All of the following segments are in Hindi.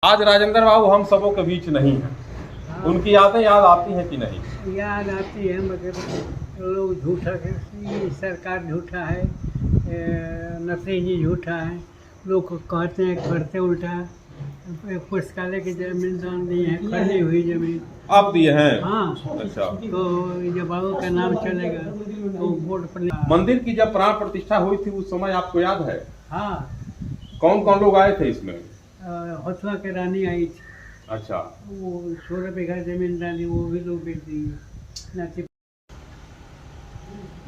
आज राजेंद्र बाबू हम सबों के बीच नहीं हैं। हाँ, उनकी यादें याद आती हैं कि नहीं? याद आती है मगर लोग झूठा ये सरकार झूठा है, नतीजी झूठा है। लोग कहते हैं करते उल्टा। पुस्तकालय की जमीन दान दी है, खरीदी हुई जमीन आप दिए हैं? हाँ। अच्छा। तो जब बाबू का नाम चलेगा तो वोट पर मंदिर की जब प्राण प्रतिष्ठा हुई थी उस समय आपको याद है? हाँ। कौन कौन लोग आए थे इसमें? हथुआ के रानी आई थी, अच्छा। वो 16 बीघा जमीन डाली, वो भी लोग बेच दी।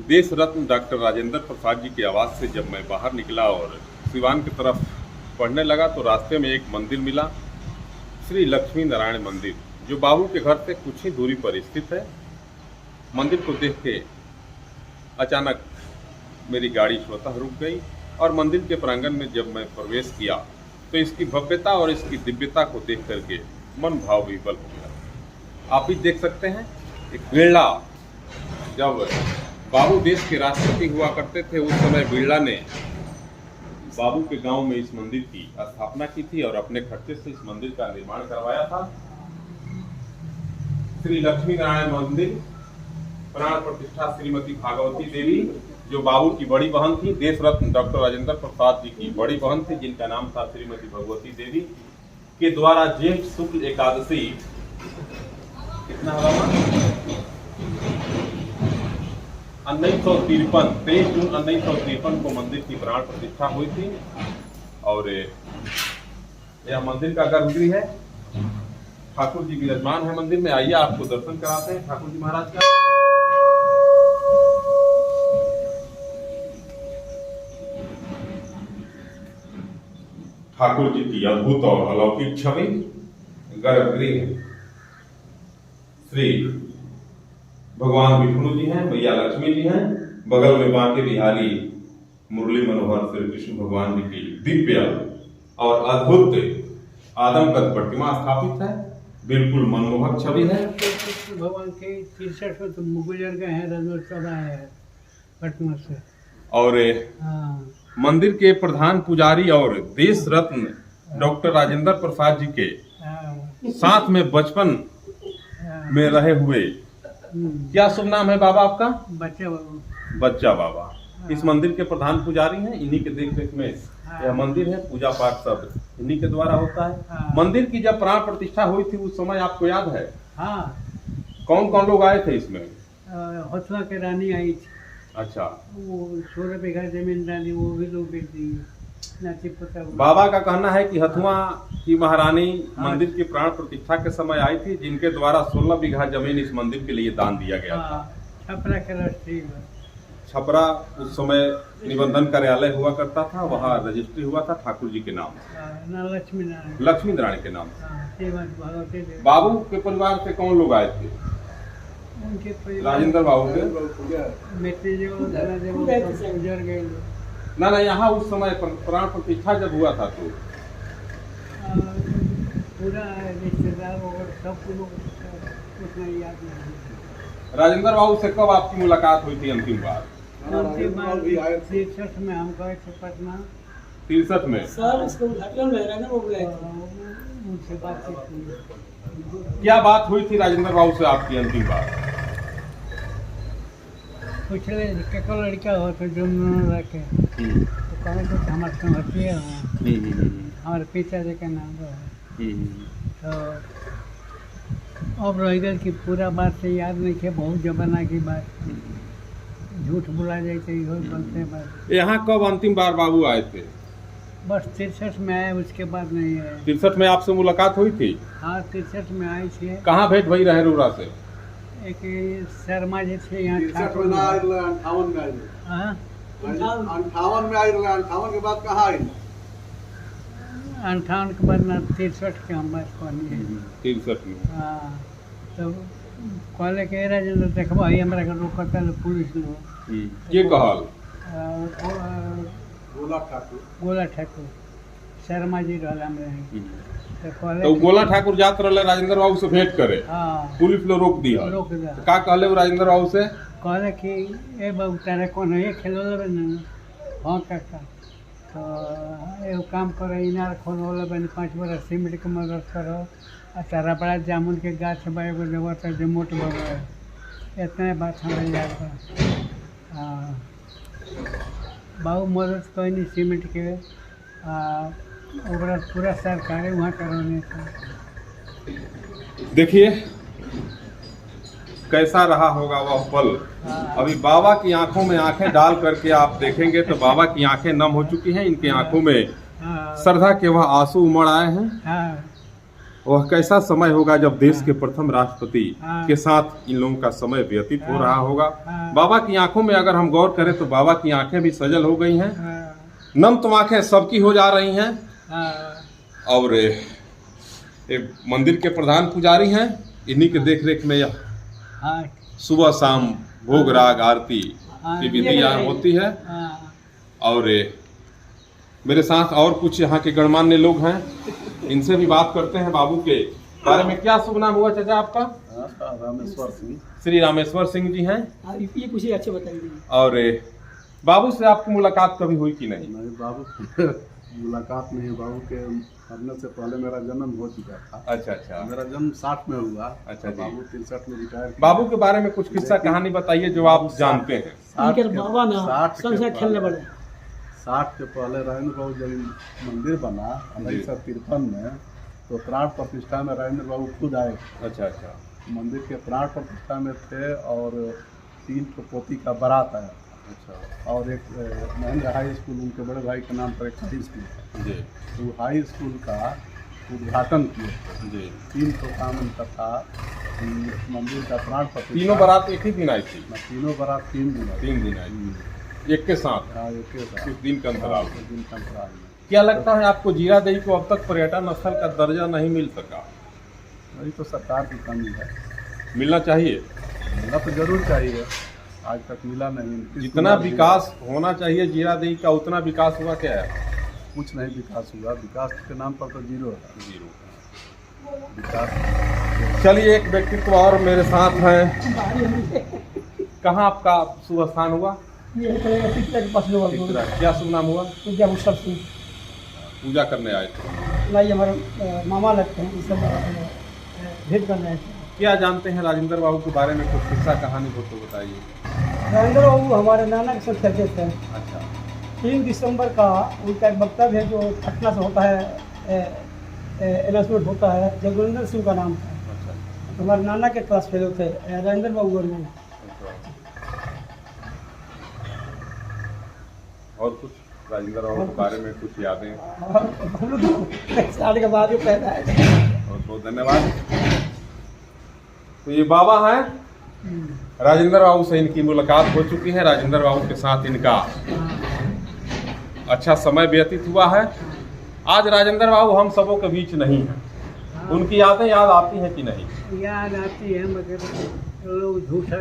देश रत्न डॉक्टर राजेंद्र प्रसाद जी की आवाज़ से जब मैं बाहर निकला और सिवान की तरफ पढ़ने लगा तो रास्ते में एक मंदिर मिला, श्री लक्ष्मी नारायण मंदिर, जो बाबू के घर से कुछ ही दूरी पर स्थित है। मंदिर को देख के अचानक मेरी गाड़ी स्वतः रुक गई और मंदिर के प्रांगण में जब मैं प्रवेश किया तो इसकी भव्यता और इसकी दिव्यता को देख करके मन भाव विवल हो गया। आप भी देख सकते हैं एक बिरला, जब बाबू देश के राष्ट्रपति हुआ करते थे उस समय बिरला ने बाबू के गांव में इस मंदिर की स्थापना की थी और अपने खर्चे से इस मंदिर का निर्माण करवाया था। श्री लक्ष्मी नारायण मंदिर प्राण प्रतिष्ठा श्रीमती भागवती देवी, जो बाबू की बड़ी बहन थी, देश रत्न डॉक्टर राजेंद्र प्रसाद जी की बड़ी बहन थी, जिनका नाम था श्रीमती भगवती देवी, के द्वारा ज्येष्ठ शुक्ल एकादशी कितना 23 जून 1953 को मंदिर की प्राण प्रतिष्ठा हुई थी। और यह मंदिर का गर्भगृह है। ठाकुर जी विराजमान है मंदिर में। आइए आपको दर्शन कराते हैं ठाकुर जी महाराज का। ठाकुर जी की अद्भुत और अलौकिक छवि गर्भगृह। श्री भगवान विष्णु जी हैं, मैया लक्ष्मी जी हैं, बगल में बांके बिहारी मुरली मनोहर श्री कृष्ण भगवान जी की दिव्य और अद्भुत आदमकद प्रतिमा स्थापित है। बिल्कुल मनमोहक छवि है। भगवान के 63 में तो गुजर गए हैं, रजोत्सव है पटना से। और हाँ। मंदिर के प्रधान पुजारी और देश रत्न डॉक्टर राजेंद्र प्रसाद जी के साथ में बचपन में रहे हुए, क्या शुभ नाम है बाबा आपका? बच्चा बाबा। बच्चा बाबा इस मंदिर के प्रधान पुजारी हैं। इन्हीं के देख रेख में यह मंदिर है। पूजा पाठ सब इन्हीं के द्वारा होता है। मंदिर की जब प्राण प्रतिष्ठा हुई थी उस समय आपको याद है? हाँ। कौन कौन लोग आए थे इसमें? हथुआ के रानी आई थी। अच्छा। वो 16 बीघा जमीन डाली, वो भी लोग बेच दी। बाबा का कहना है कि हथुआ की महारानी मंदिर की प्राण प्रतिष्ठा के समय आई थी, जिनके द्वारा 16 बीघा जमीन इस मंदिर के लिए दान दिया गया था। छपरा के राष्ट्रीय छपरा उस समय निबंधन कार्यालय हुआ करता था, वहाँ रजिस्ट्री हुआ था ठाकुर जी के नाम से, लक्ष्मी नारायण के नाम से। बाबू के परिवार से कौन लोग आए थे? राजेंद्र बाबू के गुजर गए। ना यहाँ उस समय प्राण प्रतिष्ठा जब हुआ था तो पूरा रिश्तेदार वगैरह सब लोग उतना याद नहीं। राजेंद्र बाबू से कब आपकी मुलाकात हुई थी अंतिम बार? 63 में हम गए थे पटना। 63 में सर इसको उद्घाटन में रहना हो गए थे, उनसे बातचीत हुई। क्या बात हुई थी राजेंद्र बाबू से आपकी अंतिम बार? कुछ लड़का हो तो जो रखे तो कहे कुछ हमारे संगति है, हमारे पिताजी का नाम तो अब रह गए कि पूरा बात से याद नहीं है। बहुत जमाना की बात, झूठ बुला जाते बोलते बात। यहाँ कब अंतिम बार बाबू आए थे? बस 63 में आए, उसके बाद नहीं आए। 63 में आपसे मुलाकात हुई थी? हाँ 63 में आई थी। कहाँ भेंट भई रहे रूरा से? एक शर्मा जी थे यहाँ। 58 में आई रहे, 58 में आई रहे। हाँ 58 में आई रहे। 58 के बाद कहाँ आई? 58 के बाद ना 63 के हम बात कहनी है। 63 में। हाँ तो कहले के राजेंद्र देखबो है हमरा के रोकता पुलिस लोग। के कहल? गोला ठाकुर शर्मा जी रहल हमरे। तो गोला ठाकुर जात रहे राजेंद्र बाबू से भेंट करे। हाँ। पुलिस लोग रोक दिया। तो का कहले राजेंद्र बाबू से? कहले कि ए बाबू तारे कौन है खेलो लेबे ना? हाँ काका तो एगो काम करो, इनार खोलवले बनी 5 बरस सीमेंट के मदद करो। आ तारा बड़ा जामुन के गाछ बा, एगो देवर तो जो मोट बा, इतने बात हमें याद बा। बहुत मदद कैनी सीमेंट के, ओकरा पूरा सरकारे वहाँ करौने था। देखिए कैसा रहा होगा वह पल। अभी बाबा की आंखों में आंखें डाल करके आप देखेंगे तो बाबा की आंखें नम हो चुकी हैं। इनके आंखों में श्रद्धा के वह आंसू उमड़ आए हैं। वह कैसा समय होगा जब देश के प्रथम राष्ट्रपति के साथ इन लोगों का समय व्यतीत हो रहा होगा। बाबा की आंखों में अगर हम गौर करें तो बाबा की आंखें भी सजल हो गई हैं। नम तो आंखें सबकी हो जा रही हैं। और ये मंदिर के प्रधान पुजारी हैं, इन्हीं के देख रेख में यह सुबह शाम भोग राग आरती की विधि यहाँ होती है। और मेरे साथ और कुछ यहाँ के गणमान्य लोग हैं, इनसे भी बात करते हैं। बाबू के बारे में क्या शुभ नाम हुआ चाचा आपका? रामेश्वर सिंह। श्री रामेश्वर सिंह जी हैं। ये कुछ अच्छे बताइए। और बाबू से आपकी मुलाकात कभी हुई कि नहीं? नहीं, बाबू मुलाकात नहीं। बाबू के मरने से पहले मेरा जन्म हो चुका था। अच्छा अच्छा। मेरा जन्म 60 में हुआ। अच्छा जी। बाबू 63 में रिटायर। बाबू के बारे में कुछ किस्सा कहानी बताइए जो आप जानते हैं। 60 के पहले राजेंद्र बाबू जब मंदिर बना 1953 में, तो प्राण प्रतिष्ठा में राजेंद्र बाबू खुद आए। अच्छा अच्छा। मंदिर के प्राण प्रतिष्ठा में थे और 3 पोती का बारात आया। अच्छा। और एक महेंद्र हाई स्कूल, उनके बड़े भाई के नाम पर एक हाई स्कूल था जी। तो हाई स्कूल का उद्घाटन किए जी। 3 काम उनका था। मंदिर का प्राण प्रतिष्ठा। तीनों बारात एक ही दिन आई थी? तीनों बारात 3 दिन आई। 3 दिन आई एक के साथ? हाँ, एक के साथ। कुछ दिन का अंतराल। दिन का अंतराल में। क्या लगता है आपको जीरादेई को अब तक पर्यटन स्थल का दर्जा नहीं मिल सका? वही तो सरकार की कमी है। मिलना चाहिए। मिलना तो जरूर चाहिए, आज तक मिला नहीं। जितना विकास होना चाहिए जीरादेई का उतना विकास हुआ क्या है? कुछ नहीं विकास हुआ। विकास के नाम पर तो जीरो है। जीरो विकास। चलिए एक व्यक्तित्व और मेरे साथ हैं। कहाँ आपका शुभ स्थान हुआ? क्या शुभ नाम हुआ? पूजा करने आए थे? नहीं, हमारे मामा लगते हैं, सब भेंट करने आए थे। क्या जानते हैं राजेंद्र बाबू के बारे में? कुछ किस्सा कहानी हो तो बताइए। राजेंद्र बाबू हमारे नाना के साथ खेलते थे। अच्छा। 3 दिसंबर का उनका एक वक्तव्य है जो पटना से होता है, अनाउंसमेंट होता है, जगविंदर सिंह का नाम था। अच्छा। हमारे नाना के क्लास फेलो थे राजेंद्र बाबू और मैं। और कुछ राजेंद्र बाबू के बारे में कुछ यादें? साल के बाद पैदा है। बहुत बहुत धन्यवाद। तो ये बाबा हैं, राजेंद्र बाबू से इनकी मुलाकात हो चुकी है। राजेंद्र बाबू के साथ इनका अच्छा समय व्यतीत हुआ है। आज राजेंद्र बाबू हम सबों के बीच नहीं हैं। उनकी यादें याद आती हैं कि नहीं? याद आती है, मगर लोग झूठा,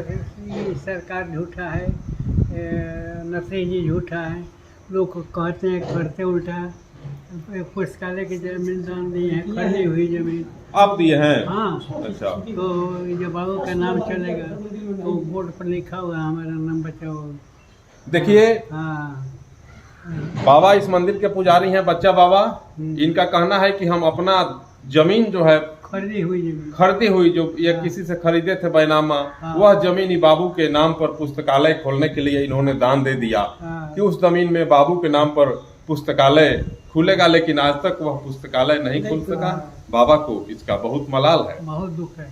सरकार झूठा है, नरसिंह जी झूठा है, लोग कहते हैं करते उल्टा। पुस्तकालय की जमीन दान दी है, खरीदी हुई जमीन आप दिए हैं? हाँ। अच्छा। तो जब बाबू का नाम चलेगा तो बोर्ड पर लिखा हुआ है हमारा नाम बचा हुआ। देखिए हाँ। बाबा इस मंदिर के पुजारी हैं, बच्चा बाबा। इनका कहना है कि हम अपना जमीन जो है खरीदी हुई जो ये किसी से खरीदे थे बैनामा, वह जमीन ही बाबू के नाम पर पुस्तकालय खोलने के लिए इन्होंने दान दे दिया कि उस जमीन में बाबू के नाम पर पुस्तकालय खुलेगा, लेकिन आज तक वह पुस्तकालय नहीं खुल सका। बाबा को इसका बहुत मलाल है, बहुत दुख है।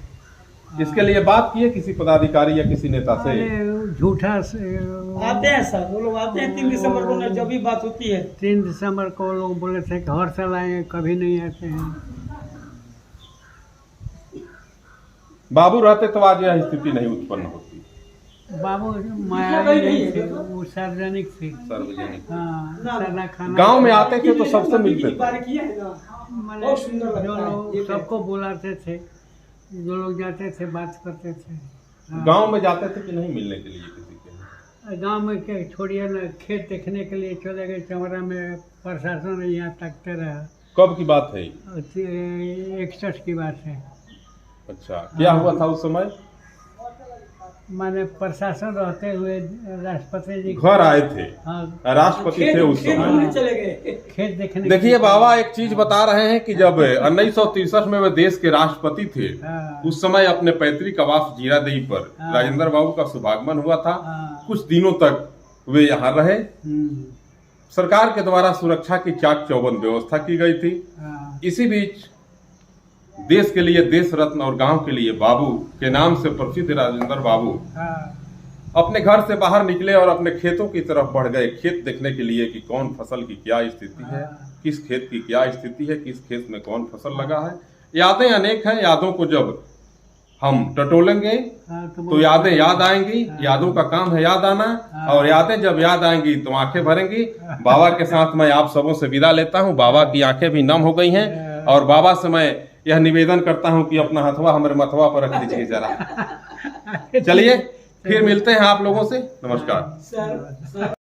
इसके लिए बात किए किसी पदाधिकारी या किसी नेता से? झूठा आते हैं सर, वो लोग आते हैं 3 दिसंबर को, जब भी बात होती है 3 दिसंबर को लोग बोले थे कि हर साल आएंगे, कभी नहीं आते हैं। बाबू रहते तो आज यह स्थिति नहीं उत्पन्न होती। बाबू माया नहीं थे, वो सार्वजनिक थे। सार्वजनिक। हाँ, सादा खाना गांव में आते थे तो सबसे मिलते थे। जो लोग सबको बुलाते थे, जो लोग जाते थे बात करते थे। हाँ। गांव में जाते थे कि नहीं मिलने के लिए किसी के? गांव में क्या छोड़िए ना, खेत देखने के लिए चले गए चमरा में, प्रशासन यहाँ तकते रहा। कब की बात है? 61 की बात है। अच्छा, क्या हुआ था उस समय? माने प्रशासन रहते हुए राष्ट्रपति जी घर आए थे, हाँ, राष्ट्रपति थे उस खेत समय। घूमने चले गए। खेत देखने देखिए बाबा एक चीज बता रहे हैं कि जब 1963 में वे देश के राष्ट्रपति थे, हाँ, उस समय अपने पैतृक आवास जीरादेई पर हाँ। राजेंद्र बाबू का शुभागमन हुआ था। हाँ, कुछ दिनों तक वे यहाँ रहे। हम्म, सरकार के द्वारा सुरक्षा की चाक चौबंद व्यवस्था की गई थी। हाँ, इसी बीच देश के लिए देश रत्न और गांव के लिए बाबू के नाम से प्रसिद्ध राजेंद्र बाबू हाँ, अपने घर से बाहर निकले और अपने खेतों की तरफ बढ़ गए, खेत देखने के लिए कि कौन फसल की क्या स्थिति है, हाँ। किस खेत की क्या स्थिति है, किस खेत में कौन फसल लगा है। यादें अनेक हैं, यादों को जब हम टटोलेंगे हाँ, तो यादें याद आएंगी। यादों का काम है याद आना, और यादें जब याद आएंगी तो आंखें भरेंगी। बाबा के साथ मैं आप सबों से विदा लेता हूं। बाबा की आंखें भी नम हो गई हैं, और बाबा से मैं यह निवेदन करता हूं कि अपना हथवा हमारे मथवा पर रख दीजिए जरा। चलिए फिर मिलते हैं आप लोगों से। नमस्कार। सर